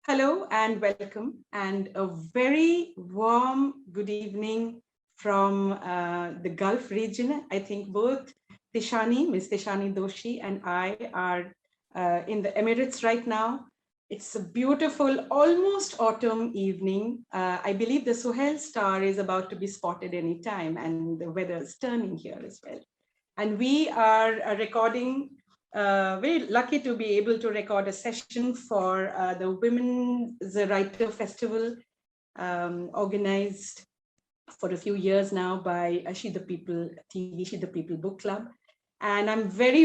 Hello and welcome, and a very warm good evening from the Gulf region. I think both Miss Tishani Doshi, and I are in the Emirates right now. It's a beautiful, almost autumn evening. I believe the Suhail star is about to be spotted anytime, and the weather is turning here as well. And we are recording very lucky to be able to record a session for the Women's Writer Festival organized for a few years now by She the People TV, She the People Book Club. And I'm very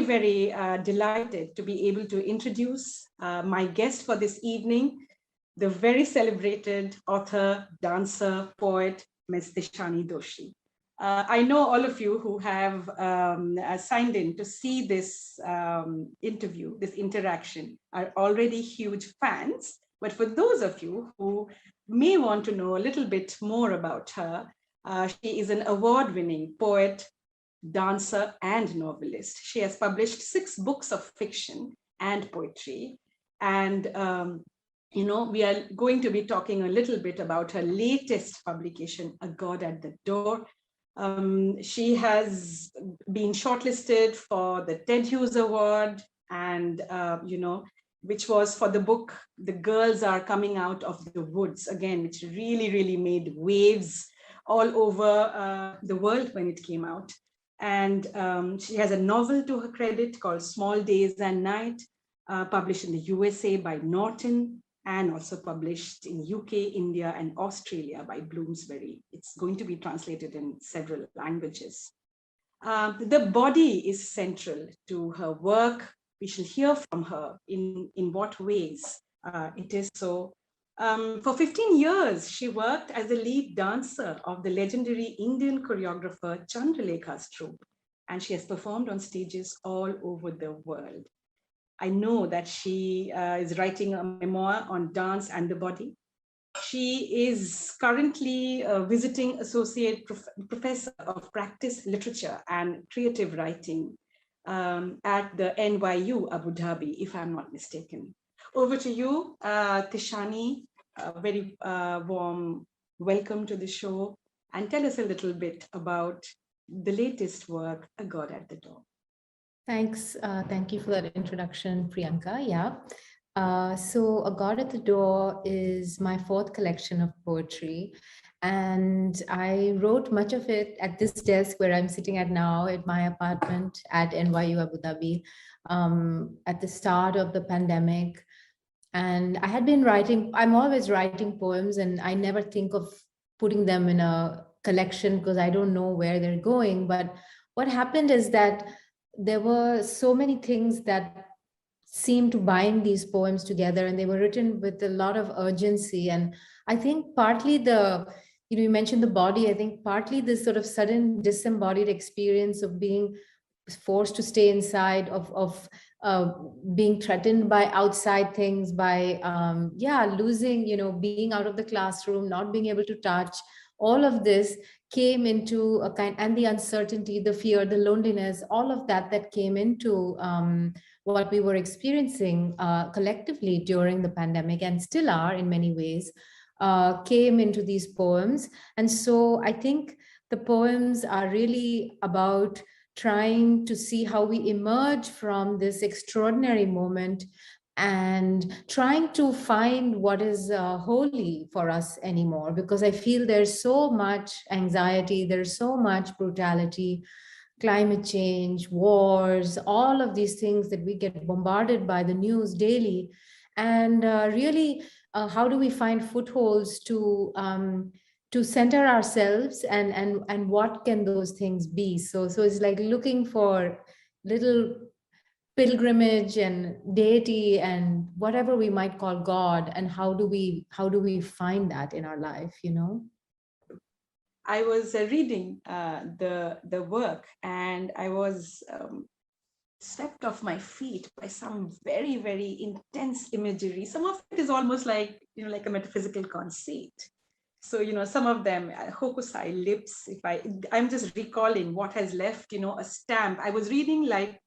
delighted to be able to introduce my guest for this evening, the very celebrated author, dancer, poet, Ms. Tishani Doshi. I know all of you who have signed in to see this interview, this interaction, are already huge fans. But for those of you who may want to know a little bit more about her, she is an award-winning poet, dancer, and novelist. She has published 6 books of fiction and poetry. And we are going to be talking a little bit about her latest publication, A God at the Door. She has been shortlisted for the Ted Hughes Award, and which was for the book The Girls Are Coming Out of the Woods, again, which really made waves all over the world when it came out. And she has a novel to her credit called Small Days and Night, published in the USA by Norton, and also published in UK, India, and Australia by Bloomsbury. It's going to be translated in several languages. The body is central to her work. We shall hear from her in what ways it is so. For 15 years, she worked as the lead dancer of the legendary Indian choreographer Chandralekha's troupe, and she has performed on stages all over the world. I know that she is writing a memoir on dance and the body. She is currently a visiting associate professor of practice literature and creative writing at the NYU Abu Dhabi, if I'm not mistaken. Over to you, Tishani. A very warm welcome to the show, and tell us a little bit about the latest work, A God at the Door. Thanks. Thank you for that introduction, Priyanka. Yeah. So A God at the Door is my 4th collection of poetry. And I wrote much of it at this desk where I'm sitting at now at my apartment at NYU Abu Dhabi at the start of the pandemic. And I had been writing, I'm always writing poems, and I never think of putting them in a collection because I don't know where they're going. But what happened is that there were so many things that seemed to bind these poems together, and they were written with a lot of urgency. And I think partly you mentioned the body. I think partly this sort of sudden disembodied experience of being forced to stay inside, of being threatened by outside things, by losing, being out of the classroom, not being able to touch, all of this came into a kind, and the uncertainty, the fear, the loneliness, all of that came into what we were experiencing collectively during the pandemic, and still are in many ways, came into these poems. And so I think the poems are really about trying to see how we emerge from this extraordinary moment and trying to find what is holy for us anymore, because I feel there's so much anxiety, there's so much brutality, climate change, wars, all of these things that we get bombarded by the news daily. And really, how do we find footholds to center ourselves, and what can those things be? So it's like looking for little pilgrimage and deity and whatever we might call God, and how do we find that in our life, I was reading the work, and I was swept off my feet by some very intense imagery. Some of it is almost like like a metaphysical conceit. So some of them, Hokusai lips. I'm just recalling what has left a stamp. I was reading like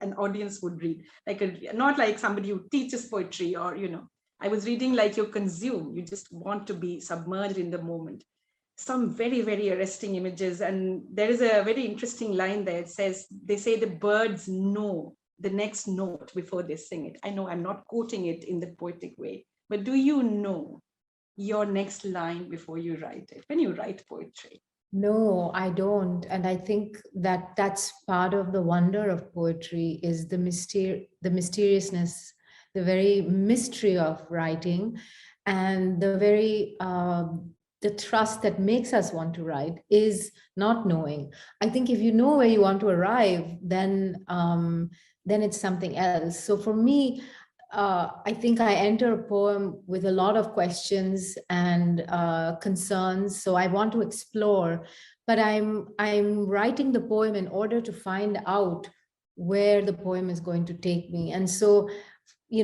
an audience would read, like not like somebody who teaches poetry or I was reading like you consume, you just want to be submerged in the moment. Some very, very arresting images. And there is a very interesting line there. It says, they say the birds know the next note before they sing it. I know I'm not quoting it in the poetic way, but do you know your next line before you write it, when you write poetry? No, I don't. And I think that that's part of the wonder of poetry is the mysteriousness, the very mystery of writing, and the very the trust that makes us want to write is not knowing. I think if you know where you want to arrive, then it's something else. So for me, I think I enter a poem with a lot of questions and concerns. So I want to explore, but I'm writing the poem in order to find out where the poem is going to take me. And so,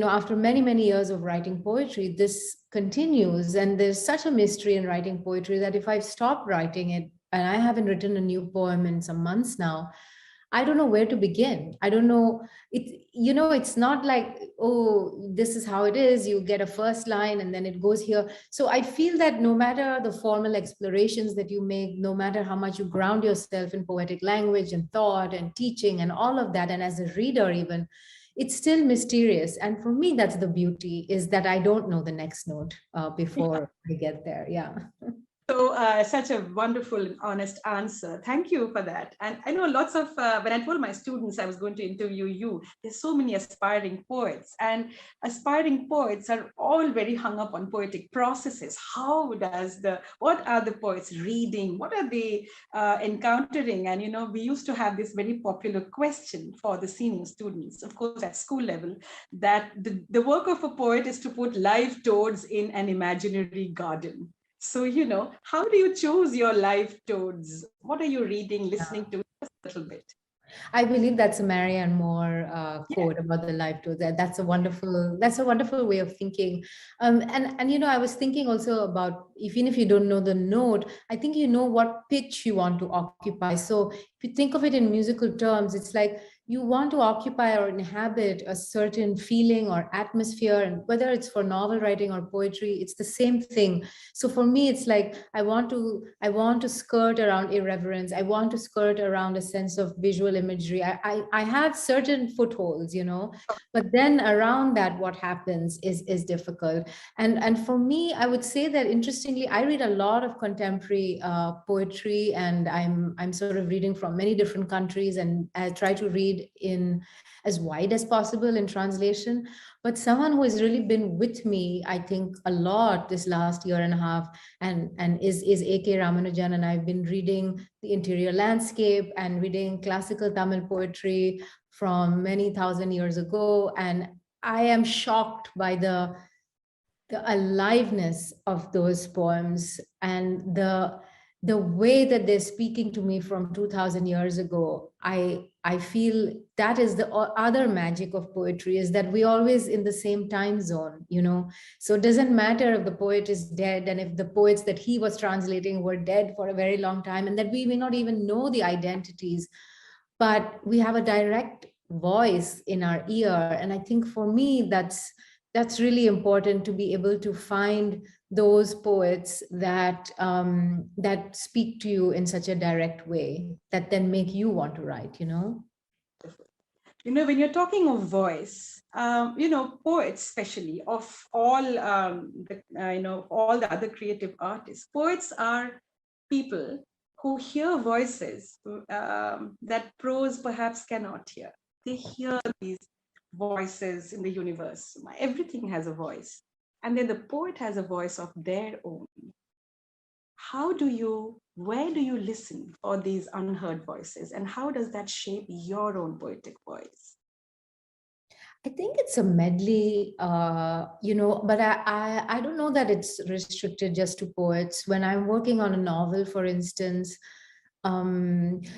after many, many years of writing poetry, this continues. And there's such a mystery in writing poetry that if I stop writing it, and I haven't written a new poem in some months now, I don't know where to begin. I don't know. It's not like, oh, this is how it is. You get a first line and then it goes here. So I feel that no matter the formal explorations that you make, no matter how much you ground yourself in poetic language and thought and teaching and all of that, and as a reader even, it's still mysterious. And for me, that's the beauty, is that I don't know the next note before I get there. Yeah. So, such a wonderful and honest answer. Thank you for that. And I know lots of, when I told my students I was going to interview you, there's so many aspiring poets, and aspiring poets are all very hung up on poetic processes. What are the poets reading? What are they encountering? And, we used to have this very popular question for the senior students, of course, at school level, that the work of a poet is to put live toads in an imaginary garden. So, how do you choose your live toads? What are you reading, listening to? Just a little bit. I believe that's a Marianne Moore quote about the life tour. That's a wonderful way of thinking. And I was thinking also about, even if you don't know the note, I think you know what pitch you want to occupy. So if you think of it in musical terms, it's like you want to occupy or inhabit a certain feeling or atmosphere, and whether it's for novel writing or poetry, it's the same thing. So for me, it's like I want to skirt around irreverence. I want to skirt around a sense of visual imagery. I have certain footholds, but then around that, what happens is difficult. And for me, I would say that, interestingly, I read a lot of contemporary poetry, and I'm sort of reading from many different countries, and I try to read in as wide as possible in translation. But someone who has really been with me, I think, a lot this last year and a half, and is A.K. Ramanujan. And I've been reading the interior landscape and reading classical Tamil poetry from many thousand years ago. And I am shocked by the aliveness of those poems, and the way that they're speaking to me from 2000 years ago. I feel that is the other magic of poetry, is that we always in the same time zone, so it doesn't matter if the poet is dead, and if the poets that he was translating were dead for a very long time, and that we may not even know the identities, but we have a direct voice in our ear. And I think for me, that's really important, to be able to find those poets that that speak to you in such a direct way, that then make you want to write. When you're talking of voice, poets, especially of all all the other creative artists, poets are people who hear voices that prose perhaps cannot hear. They hear these voices in the universe. Everything has a voice. And then the poet has a voice of their own. Where do you listen for these unheard voices? And how does that shape your own poetic voice? I think it's a medley, but I don't know that it's restricted just to poets. When I'm working on a novel, for instance,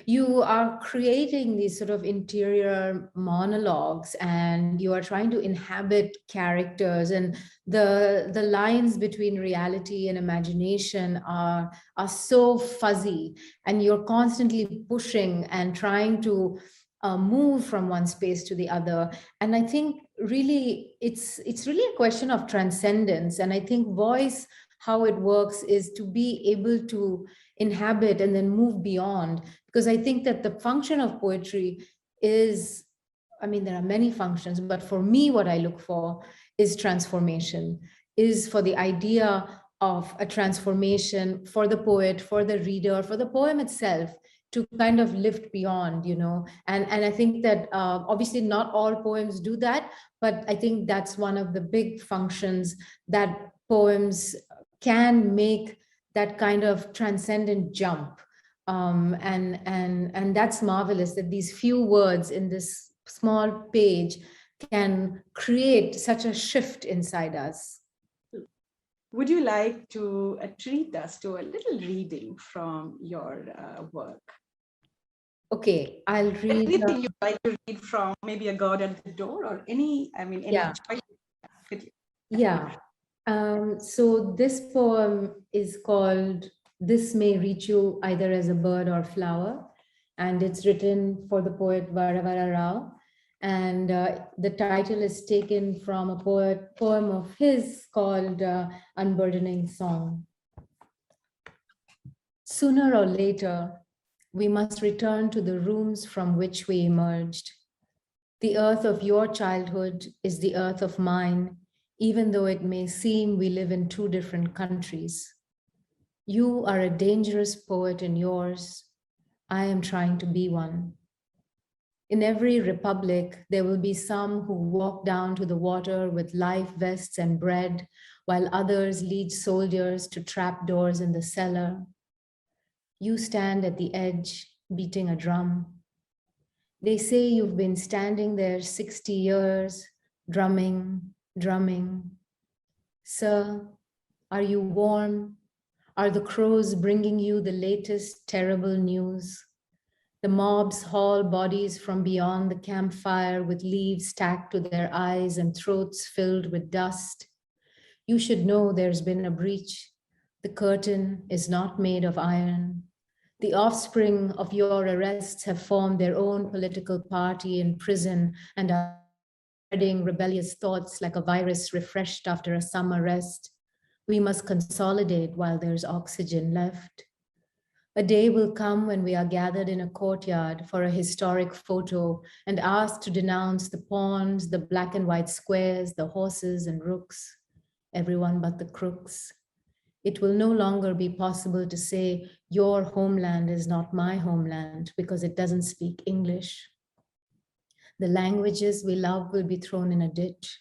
you are creating these sort of interior monologues, and you are trying to inhabit characters, and the lines between reality and imagination are so fuzzy, and you're constantly pushing and trying to move from one space to the other. And I think really it's really a question of transcendence. And I think voice, how it works is to be able to inhabit and then move beyond. Because I think that the function of poetry is, I mean, there are many functions, but for me, what I look for is transformation, is for the idea of a transformation for the poet, for the reader, for the poem itself, to kind of lift beyond, and I think that obviously not all poems do that, but I think that's one of the big functions, that poems can make that kind of transcendent jump. And that's marvelous, that these few words in this small page can create such a shift inside us. Would you like to treat us to a little reading from your work? Okay, I'll read. Anything you'd like to read from, maybe A God at the Door, or any choice? Yeah. So this poem is called This May Reach You Either as a Bird or Flower, and it's written for the poet Varavara Rao. And the title is taken from a poem of his called Unburdening Song. Sooner or later, we must return to the rooms from which we emerged. The earth of your childhood is the earth of mine, even though it may seem we live in two different countries. You are a dangerous poet in yours. I am trying to be one. In every republic, there will be some who walk down to the water with life vests and bread, while others lead soldiers to trap doors in the cellar. You stand at the edge, beating a drum. They say you've been standing there 60 years, drumming, drumming. Sir, are you warm? Are the crows bringing you the latest terrible news? The mobs haul bodies from beyond the campfire with leaves stacked to their eyes and throats filled with dust. You should know there's been a breach. The curtain is not made of iron. The offspring of your arrests have formed their own political party in prison and are spreading rebellious thoughts like a virus refreshed after a summer rest. We must consolidate while there's oxygen left. A day will come when we are gathered in a courtyard for a historic photo and asked to denounce the pawns, the black and white squares, the horses and rooks, everyone but the crooks. It will no longer be possible to say, your homeland is not my homeland because it doesn't speak English. The languages we love will be thrown in a ditch.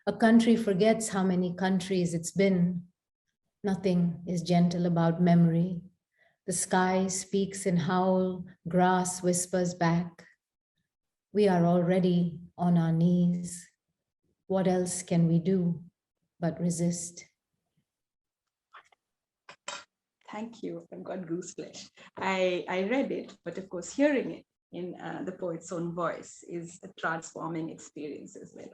A country forgets how many countries it's been. Nothing is gentle about memory. The sky speaks in howl, grass whispers back. We are already on our knees. What else can we do but resist? Thank you. I've got gooseflesh. I read it, but of course, hearing it in the poet's own voice is a transforming experience as well.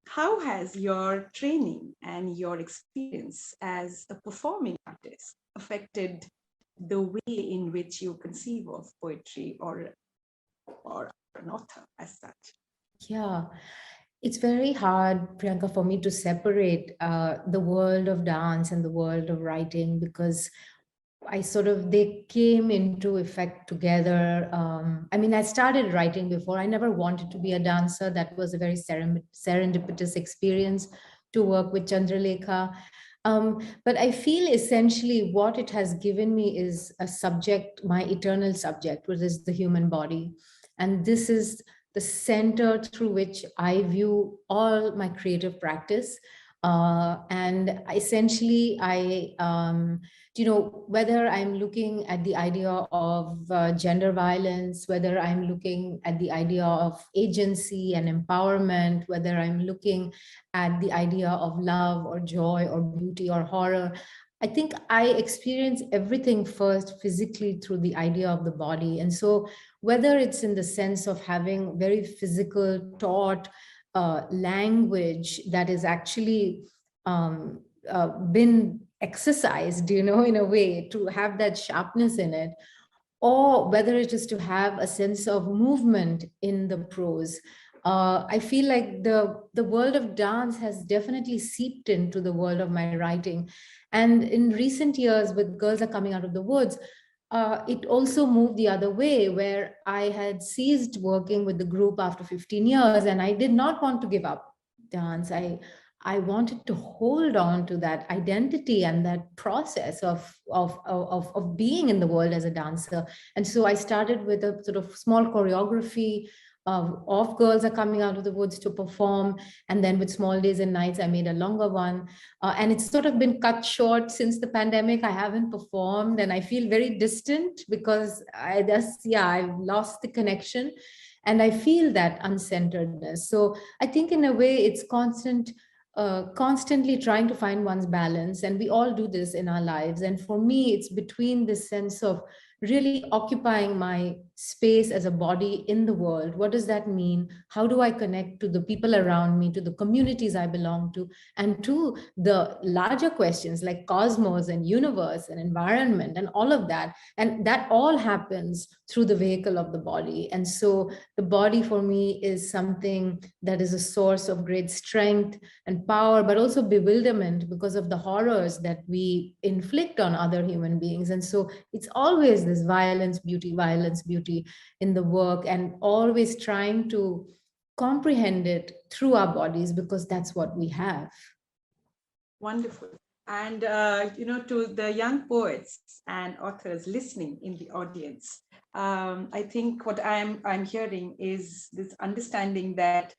How has your training and your experience as a performing artist affected the way in which you conceive of poetry or an author as such? Yeah, it's very hard, Priyanka, for me to separate the world of dance and the world of writing, because they came into effect together. I mean, I started writing before. I never wanted to be a dancer. That was a very serendipitous experience to work with Chandralekha. But I feel essentially what it has given me is a subject, my eternal subject, which is the human body. And this is the center through which I view all my creative practice. And essentially, whether I'm looking at the idea of gender violence, whether I'm looking at the idea of agency and empowerment, whether I'm looking at the idea of love or joy or beauty or horror, I think I experience everything first physically through the idea of the body. And so whether it's in the sense of having very physical taught language that is actually been exercised, in a way to have that sharpness in it, or whether it is to have a sense of movement in the prose. I feel like the world of dance has definitely seeped into the world of my writing. And in recent years, with Girls Are Coming Out of the Woods, it also moved the other way, where I had ceased working with the group after 15 years, and I did not want to give up dance. I wanted to hold on to that identity and that process of being in the world as a dancer. And so I started with a sort of small choreography of Girls Are Coming Out of the Woods to perform. And then with Small Days and Nights, I made a longer one. And it's sort of been cut short since the pandemic. I haven't performed and I feel very distant because I've lost the connection and I feel that uncenteredness. So I think in a way it's constantly trying to find one's balance. And we all do this in our lives. And for me, it's between this sense of really occupying my space as a body in the world. What does that mean? How do I connect to the people around me, to the communities I belong to, and to the larger questions like cosmos and universe and environment and all of that? And that all happens through the vehicle of the body. And so the body for me is something that is a source of great strength and power, but also bewilderment because of the horrors that we inflict on other human beings. And so it's always this violence, beauty in the work, and always trying to comprehend it through our bodies because that's what we have. Wonderful. And, to the young poets and authors listening in the audience, I think what I'm hearing is this understanding that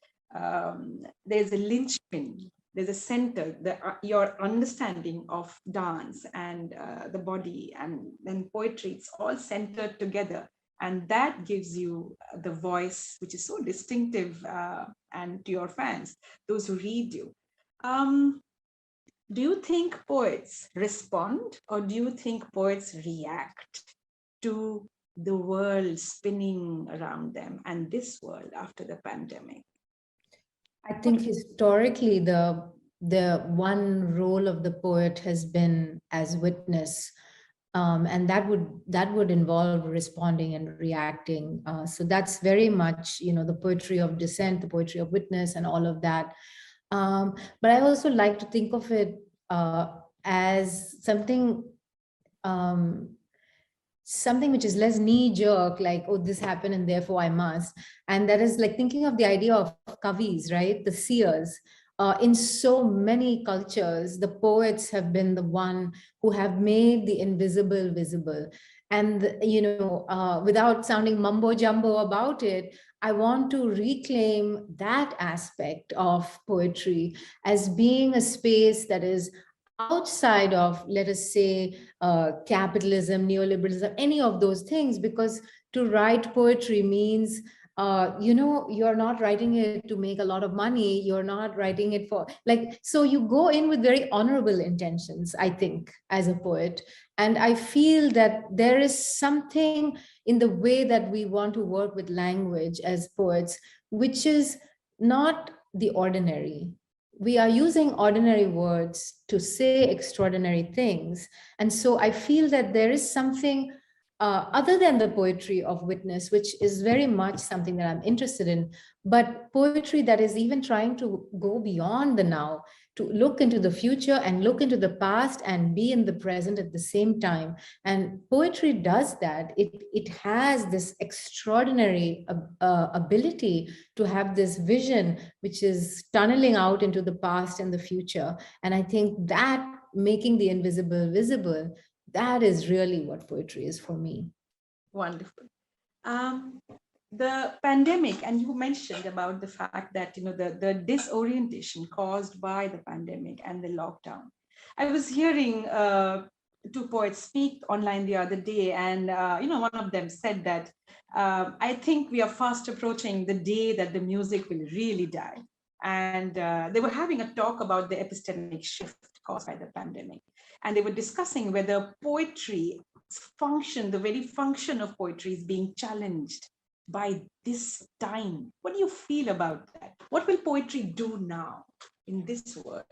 there's a linchpin, there's a center, your understanding of dance and the body and then poetry, it's all centered together. And that gives you the voice, which is so distinctive and to your fans, those who read you. Do you think poets respond or do you think poets react to the world spinning around them and this world after the pandemic? I think historically the one role of the poet has been as witness, and that would involve responding and reacting. So that's very much the poetry of dissent, the poetry of witness, and all of that. But I also like to think of it as something which is less knee-jerk, like, oh, this happened and therefore I must. And that is like thinking of the idea of kavis, right? The seers. In so many cultures, the poets have been the one who have made the invisible visible. And, without sounding mumbo jumbo about it, I want to reclaim that aspect of poetry as being a space that is outside of, let us say, capitalism, neoliberalism, any of those things, because to write poetry means you're not writing it to make a lot of money. You're not writing it for so you go in with very honorable intentions, I think, as a poet. And I feel that there is something in the way that we want to work with language as poets, which is not the ordinary. We are using ordinary words to say extraordinary things. And so I feel that there is something other than the poetry of witness, which is very much something that I'm interested in, but poetry that is even trying to go beyond the now, to look into the future and look into the past and be in the present at the same time. And poetry does that. It has this extraordinary ability to have this vision, which is tunneling out into the past and the future. And I think that making the invisible visible, that is really what poetry is for me. Wonderful. The pandemic, and you mentioned about the fact that the disorientation caused by the pandemic and the lockdown. I was hearing two poets speak online the other day, and one of them said that I think we are fast approaching the day that the music will really die. And they were having a talk about the epistemic shift caused by the pandemic. And they were discussing whether poetry function, the very function of poetry is being challenged by this time. What do you feel about that? What will poetry do now in this world?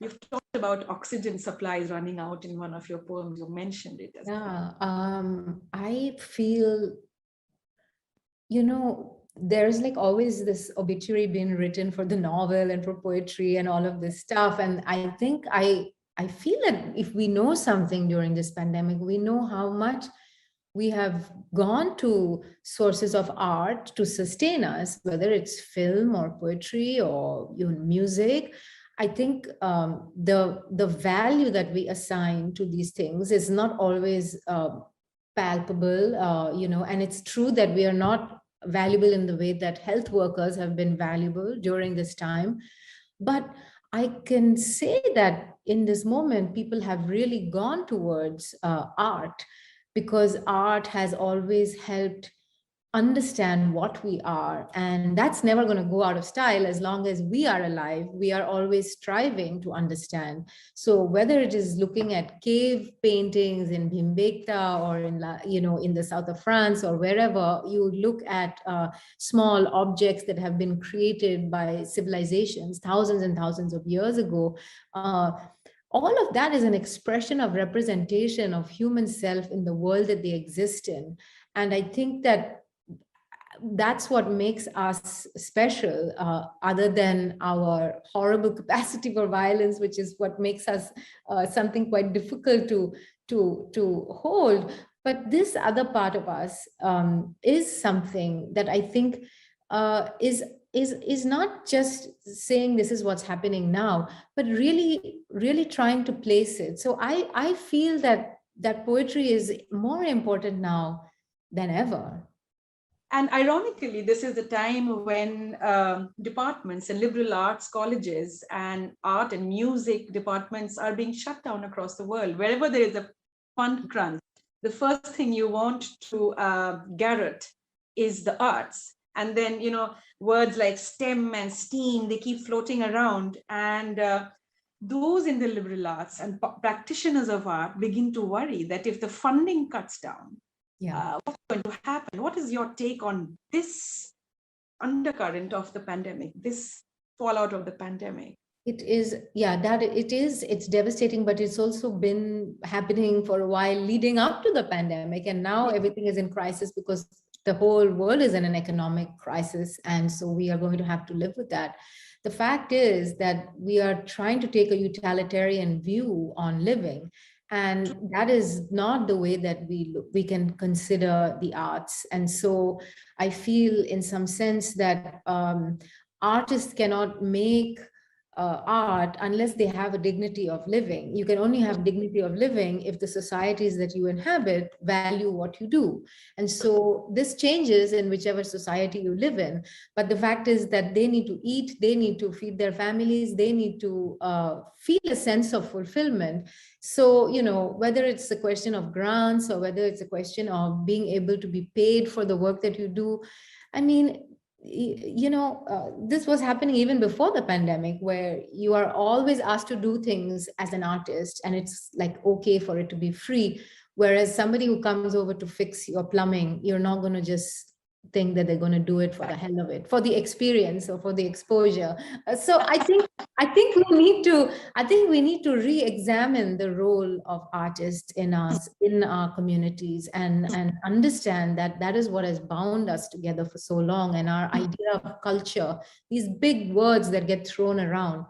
You've talked about oxygen supplies running out in one of your poems. You mentioned it as well. Yeah, I feel, there's like always this obituary being written for the novel and for poetry and all of this stuff. And I think I feel that if we know something during this pandemic, we know how much we have gone to sources of art to sustain us, whether it's film or poetry or even music. I think the value that we assign to these things is not always palpable, and it's true that we are not valuable in the way that health workers have been valuable during this time. But I can say that in this moment, people have really gone towards art, because art has always helped understand what we are. And that's never going to go out of style as long as we are alive. We are always striving to understand. So whether it is looking at cave paintings in Bhimbekta or in the south of France or wherever, you look at small objects that have been created by civilizations thousands and thousands of years ago. All of that is an expression of representation of human self in the world that they exist in. And I think that that's what makes us special, other than our horrible capacity for violence, which is what makes us something quite difficult to hold. But this other part of us is something that I think is not just saying this is what's happening now, but really trying to place it. So I feel that poetry is more important now than ever. And ironically, this is the time when departments and liberal arts colleges and art and music departments are being shut down across the world. Wherever there is a fund crunch, the first thing you want to garrote is the arts. And then, words like STEM and STEAM, they keep floating around. And those in the liberal arts and practitioners of art begin to worry that if the funding cuts down, what's going to happen? What is your take on this undercurrent of the pandemic, this fallout of the pandemic? It is, yeah, that it is, it's devastating, but it's also been happening for a while leading up to the pandemic. And now everything is in crisis because the whole world is in an economic crisis. And so we are going to have to live with that. The fact is that we are trying to take a utilitarian view on living. And that is not the way that we can consider the arts. And so I feel in some sense that artists cannot make art unless they have a dignity of living. You can only have dignity of living if the societies that you inhabit value what you do. And so this changes in whichever society you live in. But the fact is that they need to eat, they need to feed their families, they need to feel a sense of fulfillment. So, whether it's a question of grants or whether it's a question of being able to be paid for the work that you do, I mean, this was happening even before the pandemic, where you are always asked to do things as an artist and it's like okay for it to be free, whereas somebody who comes over to fix your plumbing, you're not going to just think that they're going to do it for the hell of it, for the experience or for the exposure. So I think we need to re-examine the role of artists in us, in our communities, and understand that that is what has bound us together for so long. And our idea of culture, these big words that get thrown around,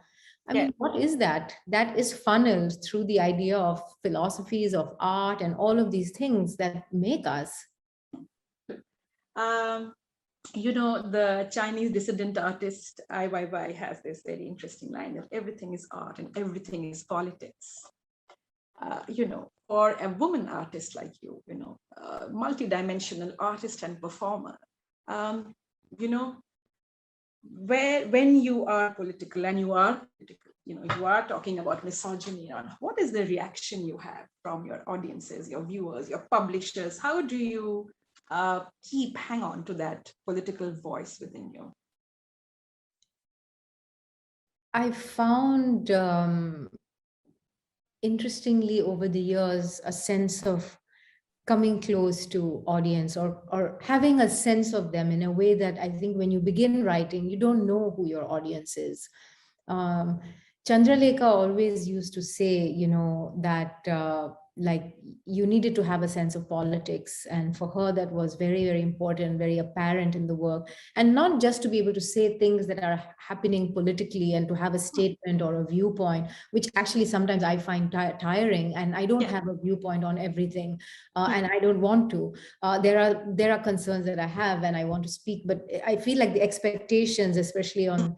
I mean, what is that? That is funneled through the idea of philosophies of art and all of these things that make us. The Chinese dissident artist Ai Weiwei has this very interesting line that everything is art and everything is politics. For a woman artist like you, multidimensional artist and performer, when you are political and you are political, you are talking about misogyny, what is the reaction you have from your audiences, your viewers, your publishers? How do you hang on to that political voice within you? I found, interestingly, over the years, a sense of coming close to audience, or having a sense of them in a way that I think when you begin writing, you don't know who your audience is. Chandralekha always used to say, that like you needed to have a sense of politics. And for her, that was very, very important, very apparent in the work. And not just to be able to say things that are happening politically and to have a statement or a viewpoint, which actually sometimes I find tiring. And I don't Yeah. have a viewpoint on everything. And I don't want to. There are concerns that I have and I want to speak, but I feel like the expectations, especially on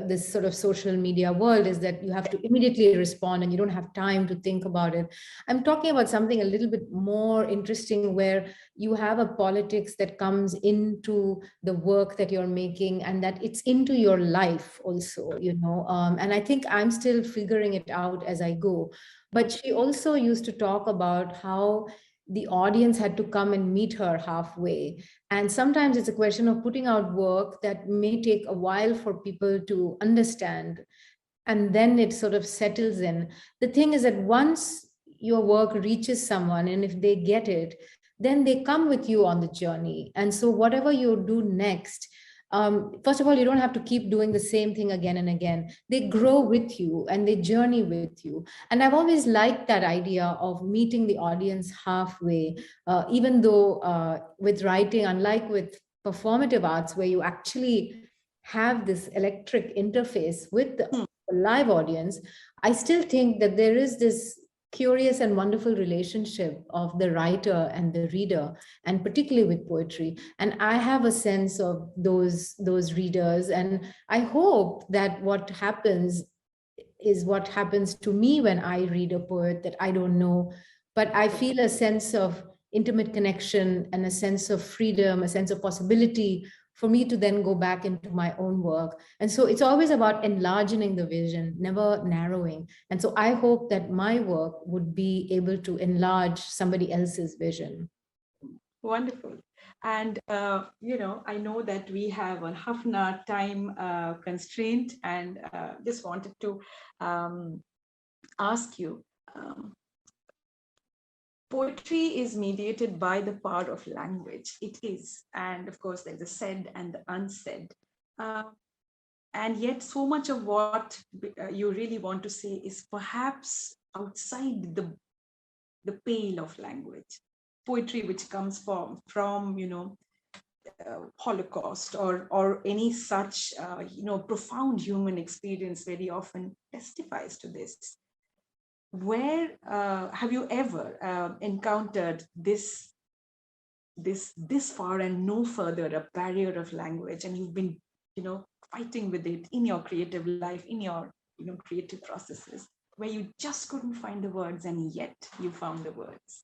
this sort of social media world, is that you have to immediately respond and you don't have time to think about it. I'm talking about something a little bit more interesting, where you have a politics that comes into the work that you're making and that it's into your life also, and I think I'm still figuring it out as I go. But she also used to talk about how the audience had to come and meet her halfway. And sometimes it's a question of putting out work that may take a while for people to understand. And then it sort of settles in. The thing is that once your work reaches someone, and if they get it, then they come with you on the journey. And so, whatever you do next, first of all, you don't have to keep doing the same thing again and again. They grow with you and they journey with you. And I've always liked that idea of meeting the audience halfway, even though with writing, unlike with performative arts, where you actually have this electric interface with the Hmm. live audience, I still think that there is this curious and wonderful relationship of the writer and the reader, and particularly with poetry. And I have a sense of those readers, and I hope that what happens is what happens to me when I read a poet that I don't know, but I feel a sense of intimate connection and a sense of freedom, a sense of possibility for me to then go back into my own work. And so it's always about enlarging the vision, never narrowing. And so I hope that my work would be able to enlarge somebody else's vision. Wonderful. And, I know that we have a half an hour time constraint, and just wanted to um, ask you. Poetry is mediated by the power of language. It is. And of course, there's the said and the unsaid. Uh, and yet, so much of what you really want to say is perhaps outside the pale of language. Poetry which comes from Holocaust or any such profound human experience very often testifies to this. Where have you ever encountered this far and no further a barrier of language, and you've been fighting with it in your creative life, in your creative processes, where you just couldn't find the words and yet you found the words?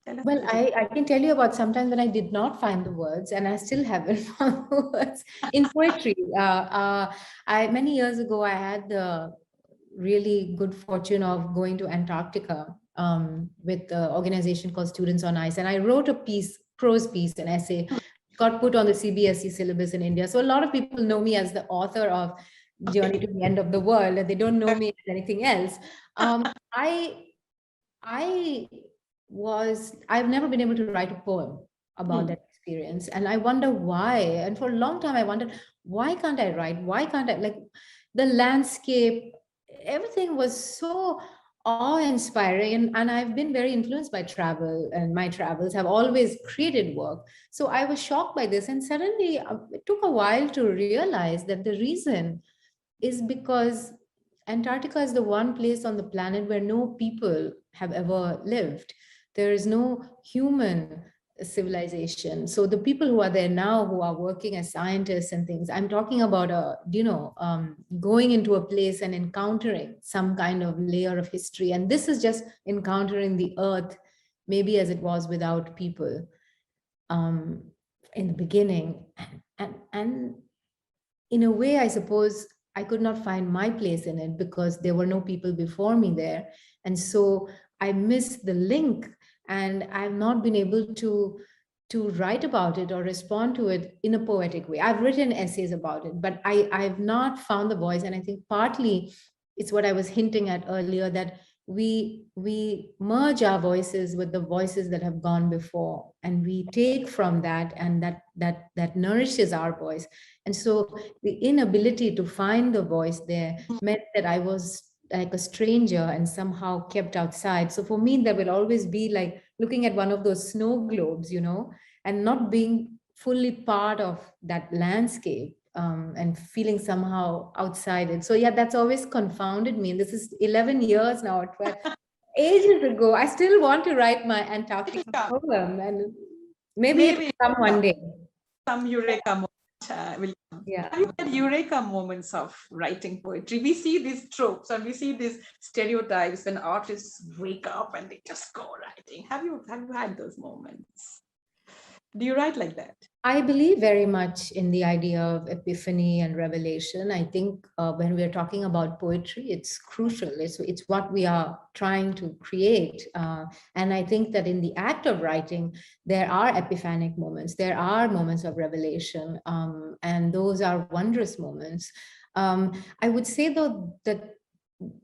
Tell us a Well, little. I can tell you about sometimes when I did not find the words, and I still haven't found the words in poetry. Many years ago, I had the really good fortune of going to Antarctica with the organization called Students on Ice, and I wrote a piece, prose piece, an essay, got put on the CBSE syllabus in India. So a lot of people know me as the author of Journey Okay. to the End of the World, and they don't know me as anything else. I I I've never been able to write a poem about Hmm. that experience. And I wonder why. And for a long time, I wondered, why can't I write? Why can't I? Like the landscape, everything was so awe-inspiring. And I've been very influenced by travel, and my travels have always created work. So I was shocked by this. And suddenly it took a while to realize that the reason is because Antarctica is the one place on the planet where no people have ever lived. There is no human civilization. So the people who are there now, who are working as scientists and things, I'm talking about going into a place and encountering some kind of layer of history. And this is just encountering the earth, maybe as it was without people um, in the beginning. And in a way, I suppose I could not find my place in it because there were no people before me there. And so I missed the link, and I've not been able to write about it or respond to it in a poetic way. I've written essays about it, but I've not found the voice. And I think partly it's what I was hinting at earlier, that we merge our voices with the voices that have gone before, and we take from that, and that nourishes our voice. And so the inability to find the voice there meant that I was like a stranger and somehow kept outside. So for me, there will always be like looking at one of those snow globes, and not being fully part of that landscape, and feeling somehow outside it. So yeah, that's always confounded me. And this is 11 years now, 12, ages ago. I still want to write my Antarctica poem, and maybe it will Maybe come one day. some eureka moment will come. Yeah. Have you had eureka moments of writing poetry? We see these tropes and we see these stereotypes when artists wake up and they just go writing. Have you had those moments? Do you write like that? I believe very much in the idea of epiphany and revelation. I think when we're talking about poetry, it's crucial. It's what we are trying to create. And I think that in the act of writing, there are epiphanic moments. There are moments of revelation. And those are wondrous moments. I would say, though, that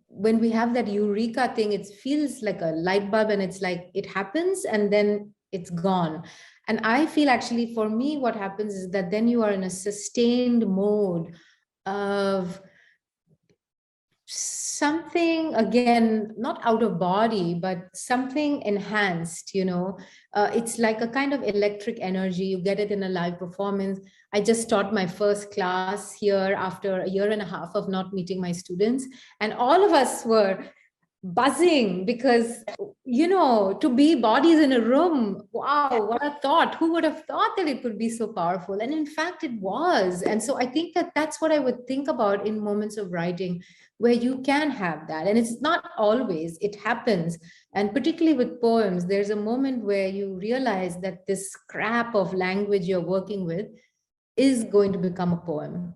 when we have that eureka thing, it feels like a light bulb, and it's like it happens and then it's gone. And I feel actually for me, what happens is that then you are in a sustained mode of something, again, not out of body, but something enhanced, it's like a kind of electric energy. You get it in a live performance. I just taught my first class here after a year and a half of not meeting my students. And all of us were buzzing because, to be bodies in a room, wow, what a thought. Who would have thought that it could be so powerful? And in fact, it was. And so I think that that's what I would think about in moments of writing, where you can have that. And it's not always, it happens. And particularly with poems, there's a moment where you realize that this scrap of language you're working with is going to become a poem.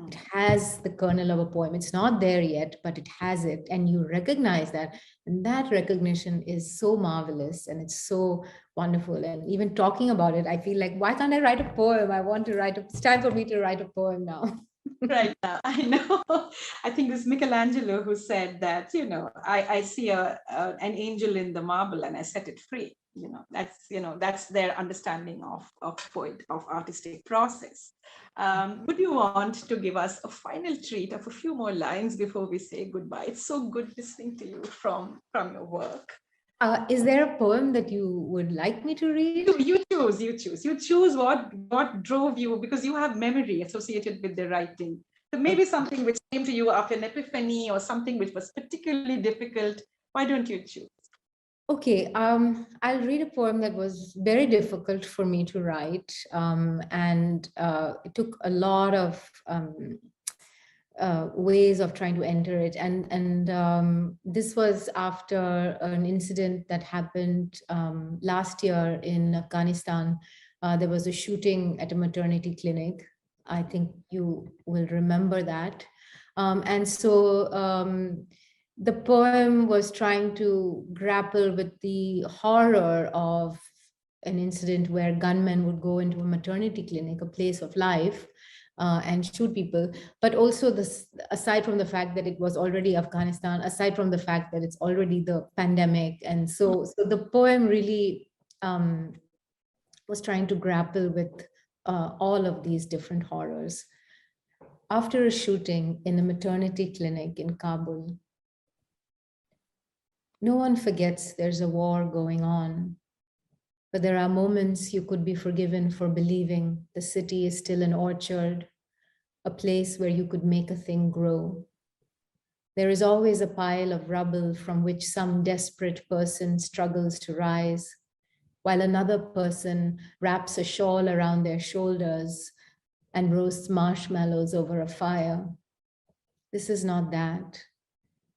It has the kernel of a poem. It's not there yet, but it has it. And you recognize that. And that recognition is so marvelous, and it's so wonderful. And even talking about it, I feel like, why can't I write a poem? I want to write it's time for me to write a poem now. Right now, I know. I think it was Michelangelo who said that, I see an angel in the marble and I set it free. That's their understanding of artistic process. Would you want to give us a final treat of a few more lines before we say goodbye? It's so good listening to you from your work. Is there a poem that you would like me to read? You choose what drove you, because you have memory associated with the writing. So maybe something which came to you after an epiphany, or something which was particularly difficult. Why don't you choose? Okay, I'll read a poem that was very difficult for me to write, and it took a lot of ways of trying to enter it. And this was after an incident that happened last year in Afghanistan. There was a shooting at a maternity clinic. I think you will remember that. And so the poem was trying to grapple with the horror of an incident where gunmen would go into a maternity clinic, a place of life, and shoot people. But also this, aside from the fact that it was already Afghanistan, aside from the fact that it's already the pandemic. And so the poem really was trying to grapple with all of these different horrors. After a shooting in a maternity clinic in Kabul, no one forgets there's a war going on, but there are moments you could be forgiven for believing the city is still an orchard, a place where you could make a thing grow. There is always a pile of rubble from which some desperate person struggles to rise, while another person wraps a shawl around their shoulders and roasts marshmallows over a fire. This is not that.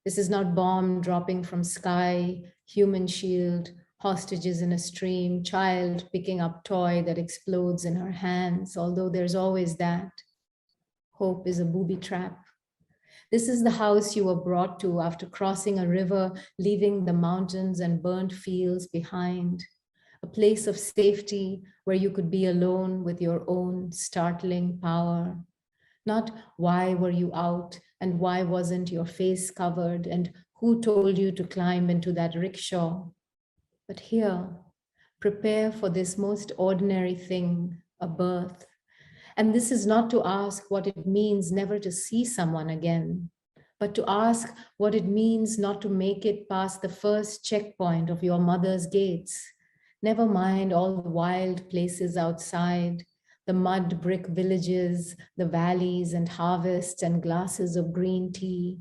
This is not bomb dropping from sky, human shield, hostages in a stream, child picking up toy that explodes in her hands, although there's always that. Hope is a booby trap. This is the house you were brought to after crossing a river, leaving the mountains and burnt fields behind. A place of safety where you could be alone with your own startling power. Not why were you out and why wasn't your face covered and Who told you to climb into that rickshaw? But here, prepare for this most ordinary thing, a birth. And this is not to ask what it means never to see someone again, but to ask what it means not to make it past the first checkpoint of your mother's gates. Never mind all the wild places outside, the mud brick villages, the valleys and harvests and glasses of green tea,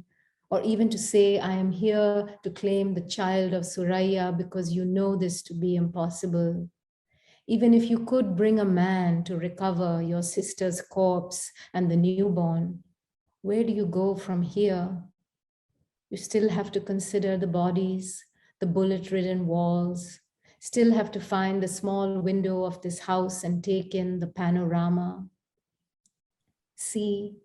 or even to say, I am here to claim the child of Suraya because you know this to be impossible. Even if you could bring a man to recover your sister's corpse and the newborn, where do you go from here? You still have to consider the bodies, the bullet-ridden walls, still have to find the small window of this house and take in the panorama. See,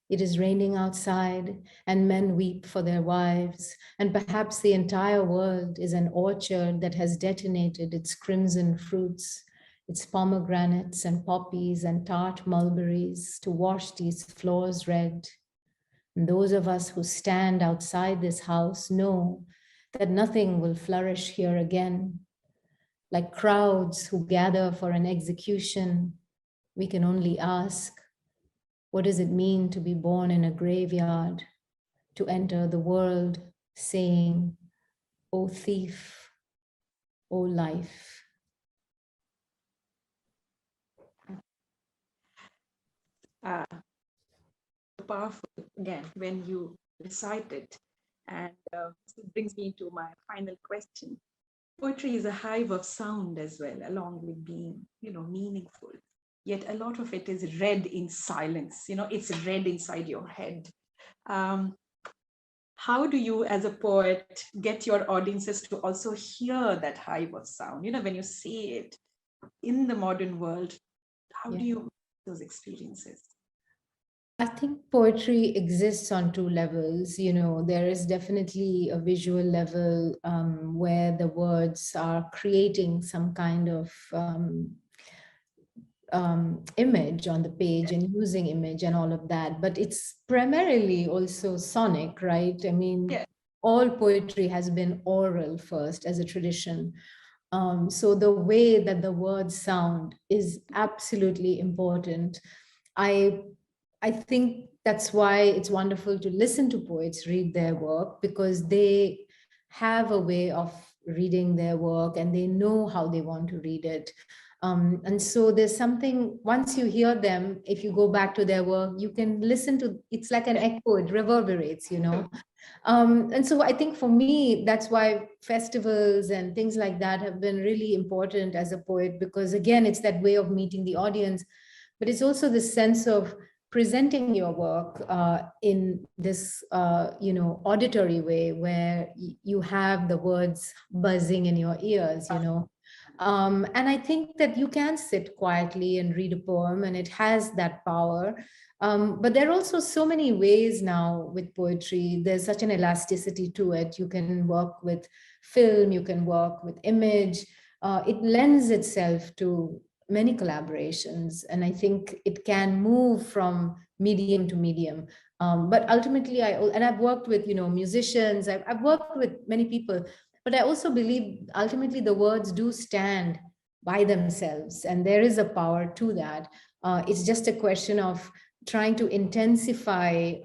it is raining outside, and men weep for their wives, and perhaps the entire world is an orchard that has detonated its crimson fruits, its pomegranates and poppies and tart mulberries to wash these floors red. And those of us who stand outside this house know that nothing will flourish here again. Like crowds who gather for an execution, we can only ask, what does it mean to be born in a graveyard, to enter the world saying, O thief, O life? Powerful again when you recite it. And it brings me to my final question. Poetry is a hive of sound as well, along with being, meaningful. Yet a lot of it is read in silence. It's read inside your head. Um, how do you, as a poet, get your audiences to also hear that hive of sound? When you see it in the modern world, how do you make those experiences? I think poetry exists on two levels. There is definitely a visual level where the words are creating some kind of image on the page and using image and all of that. But it's primarily also sonic, right? I mean, Yeah. all poetry has been oral first as a tradition. So the way that the words sound is absolutely important. I I think that's why it's wonderful to listen to poets read their work, because they have a way of reading their work and they know how they want to read it. And so there's something, once you hear them, if you go back to their work, you can listen to, it's like an echo, it reverberates. And so I think for me, that's why festivals and things like that have been really important as a poet, because again, it's that way of meeting the audience, but it's also the sense of presenting your work in this, auditory way where you have the words buzzing in your ears. And I think that you can sit quietly and read a poem, and it has that power. But there are also so many ways now with poetry. There's such an elasticity to it. You can work with film, you can work with image. It lends itself to many collaborations, and I think it can move from medium to medium. But ultimately, I've worked with musicians. I've worked with many people, but I also believe ultimately the words do stand by themselves, and there is a power to that. It's just a question of trying to intensify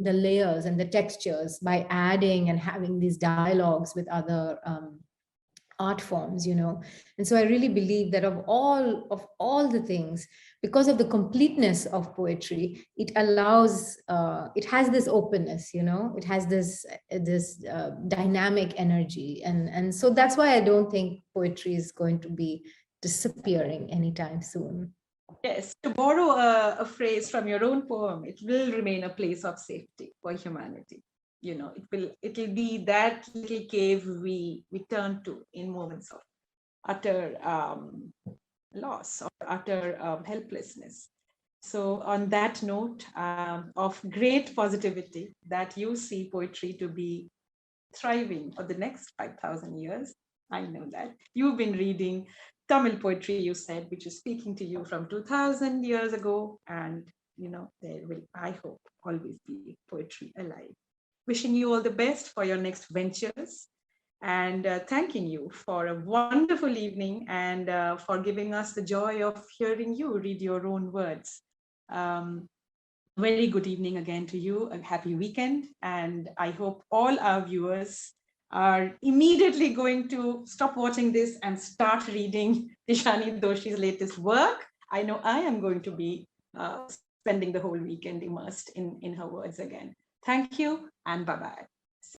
the layers and the textures by adding and having these dialogues with other art forms. And so I really believe that of all the things, because of the completeness of poetry, it allows it has this openness. It has this dynamic energy, and so that's why I don't think poetry is going to be disappearing anytime soon. Yes, to borrow a phrase from your own poem, it will remain a place of safety for humanity. It'll be that little cave we turn to in moments of utter loss or utter helplessness. So on that note of great positivity, that you see poetry to be thriving for the next 5,000 years, I know that. You've been reading Tamil poetry, you said, which is speaking to you from 2000 years ago. And, there will, I hope, always be poetry alive. wishing you all the best for your next ventures, and thanking you for a wonderful evening, and for giving us the joy of hearing you read your own words. Um, very good evening again to you. A happy weekend. And I hope all our viewers are immediately going to stop watching this and start reading Tishani Doshi's latest work. I know I am going to be spending the whole weekend immersed in her words again. Thank you and bye bye.